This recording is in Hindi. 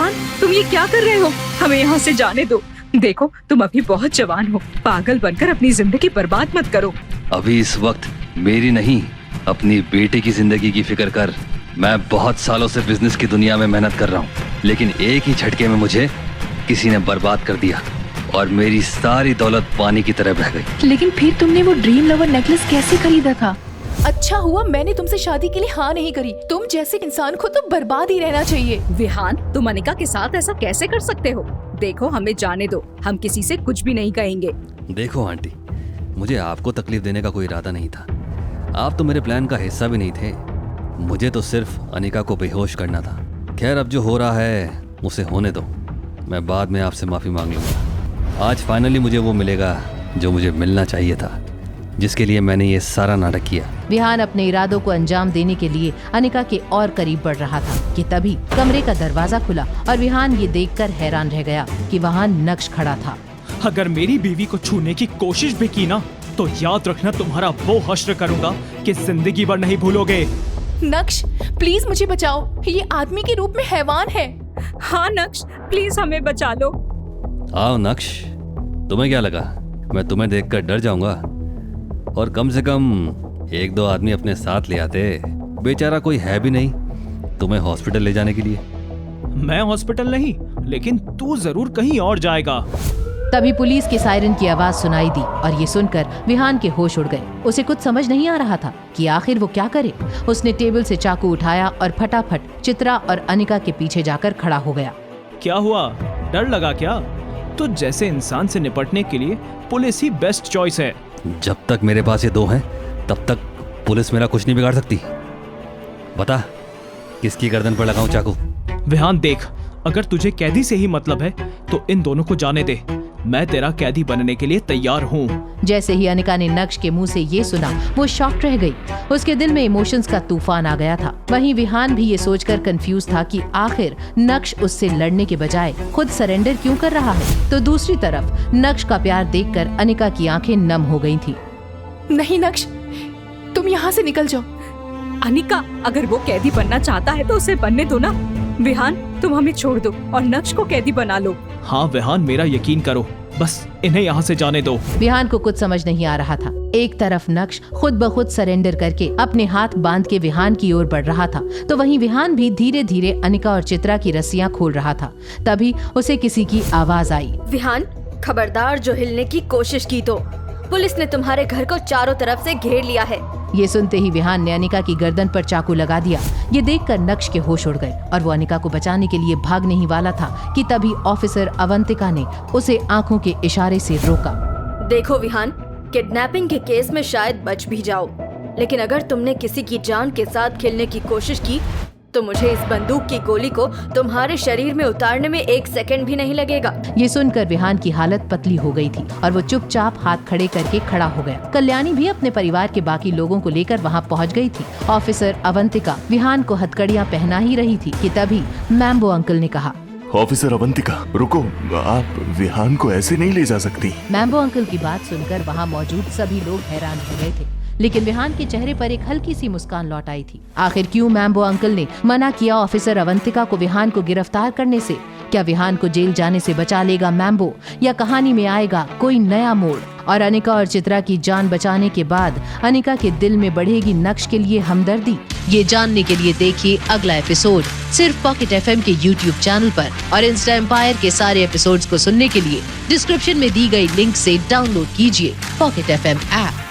विहान, तुम ये क्या कर रहे हो? हमें यहाँ से जाने दो। देखो, तुम अभी बहुत जवान हो, पागल बनकर अपनी जिंदगी बर्बाद मत करो। अभी इस वक्त मेरी नहीं, अपनी बेटे की जिंदगी की फिक्र कर। मैं बहुत सालों से बिजनेस की दुनिया में मेहनत कर रहा हूँ, लेकिन एक ही झटके में मुझे किसी ने बर्बाद कर दिया और मेरी सारी दौलत पानी की तरह बह गई। लेकिन फिर तुमने वो ड्रीम लवर नेकलेस कैसे खरीदा था? अच्छा हुआ मैंने तुमसे शादी के लिए हाँ नहीं करी। तुम जैसे इंसान को तो बर्बाद ही रहना चाहिए। विहान, तुम अनिका के साथ ऐसा कैसे कर सकते हो? देखो, हमें जाने दो, हम किसी से कुछ भी नहीं कहेंगे। देखो आंटी, मुझे आपको तकलीफ देने का कोई इरादा नहीं था। आप तो मेरे प्लान का हिस्सा भी नहीं थे। मुझे तो सिर्फ अनिका को बेहोश करना था। खैर, अब जो हो रहा है उसे होने दो। मैं बाद में आपसे माफ़ी मांग लूँगा। आज फाइनली मुझे वो मिलेगा जो मुझे मिलना चाहिए था, जिसके लिए मैंने ये सारा नाटक किया। विहान अपने इरादों को अंजाम देने के लिए अनिका के और करीब बढ़ रहा था कि तभी कमरे का दरवाजा खुला और विहान ये देखकर हैरान रह गया कि वहाँ नक्श खड़ा था। अगर मेरी बीवी को छूने की कोशिश भी की ना, तो याद रखना तुम्हारा वो हश्र करूंगा कि जिंदगी भर नहीं भूलोगे। नक्श, प्लीज मुझे बचाओ, ये आदमी के रूप में हैवान है। हाँ नक्श, प्लीज हमें बचा लो। आओ नक्श, तुम्हें क्या लगा मैं तुम्हें देखकर डर जाऊंगा? और कम से कम एक दो आदमी अपने साथ ले आते। बेचारा कोई है भी नहीं तुम्हें हॉस्पिटल ले जाने के लिए। मैं हॉस्पिटल नहीं, लेकिन तू जरूर कहीं और जाएगा। तभी पुलिस के सायरन की आवाज सुनाई दी और ये सुनकर विहान के होश उड़ गए। उसे कुछ समझ नहीं आ रहा था कि आखिर वो क्या करे। उसने टेबल से चाकू उठाया और फटाफट चित्रा और अनिका के पीछे जाकर खड़ा हो गया। क्या हुआ, डर लगा क्या? तो जैसे इंसान से निपटने के लिए पुलिस ही बेस्ट चॉइस है। जब तक मेरे पास ये दो हैं, तब तक पुलिस मेरा कुछ नहीं बिगाड़ सकती। बता, किसकी गर्दन पर लगाऊं चाकू? विहान देख, अगर तुझे कैदी से ही मतलब है तो इन दोनों को जाने दे। मैं तेरा कैदी बनने के लिए तैयार हूँ। जैसे ही अनिका ने नक्श के मुंह से ये सुना, वो शॉक्ड रह गई। उसके दिल में इमोशंस का तूफान आ गया था। वहीं विहान भी ये सोचकर कंफ्यूज था कि आखिर नक्श उससे लड़ने के बजाय खुद सरेंडर क्यों कर रहा है। तो दूसरी तरफ नक्श का प्यार देखकर अनिका की आंखें नम हो गई थी। नहीं नक्श, तुम यहाँ से निकल जाओ। अनिका, अगर वो कैदी बनना चाहता है तो उसे बनने दो ना। विहान, तुम हमें छोड़ दो और नक्श को कैदी बना लो। हाँ विहान, मेरा यकीन करो, बस इन्हें यहाँ से जाने दो। विहान को कुछ समझ नहीं आ रहा था। एक तरफ नक्श खुद ब खुद सरेंडर करके अपने हाथ बांध के विहान की ओर बढ़ रहा था, तो वहीं विहान भी धीरे धीरे अनिका और चित्रा की रस्सियां खोल रहा था। तभी उसे किसी की आवाज आई। विहान, खबरदार जो हिलने की कोशिश की तो पुलिस ने तुम्हारे घर को चारों तरफ से घेर लिया है। ये सुनते ही विहान ने अनिका की गर्दन पर चाकू लगा दिया। ये देखकर नक्श के होश उड़ गए और वो अनिका को बचाने के लिए भागने ही वाला था कि तभी ऑफिसर अवंतिका ने उसे आंखों के इशारे से रोका। देखो विहान, किडनैपिंग के केस में शायद बच भी जाओ, लेकिन अगर तुमने किसी की जान के साथ खेलने की कोशिश की तो मुझे इस बंदूक की गोली को तुम्हारे शरीर में उतारने में 1 सेकंड भी नहीं लगेगा। ये सुनकर विहान की हालत पतली हो गई थी और वो चुपचाप हाथ खड़े करके खड़ा हो गया। कल्याणी भी अपने परिवार के बाकी लोगों को लेकर वहाँ पहुँच गई थी। ऑफिसर अवंतिका विहान को हथकड़ियाँ पहना ही रही थी कि तभी मैम्बो अंकल ने कहा, ऑफिसर अवंतिका रुको, आप विहान को ऐसे नहीं ले जा सकती। मैम्बो अंकल की बात सुनकर वहाँ मौजूद सभी लोग हैरान हो गए थे, लेकिन विहान के चेहरे पर एक हल्की सी मुस्कान लौट आई थी। आखिर क्यों मैम्बो अंकल ने मना किया ऑफिसर अवंतिका को विहान को गिरफ्तार करने से? क्या विहान को जेल जाने से बचा लेगा मैम्बो, या कहानी में आएगा कोई नया मोड़? और अनिका और चित्रा की जान बचाने के बाद अनिका के दिल में बढ़ेगी नक्श के लिए हमदर्दी? ये जानने के लिए देखिए अगला एपिसोड सिर्फ पॉकेट एफएम के यूट्यूब चैनल पर। और इंस्टा एम्पायर के सारे एपिसोड्स को सुनने के लिए डिस्क्रिप्शन में दी गई लिंक से डाउनलोड कीजिए पॉकेट एफएम ऐप।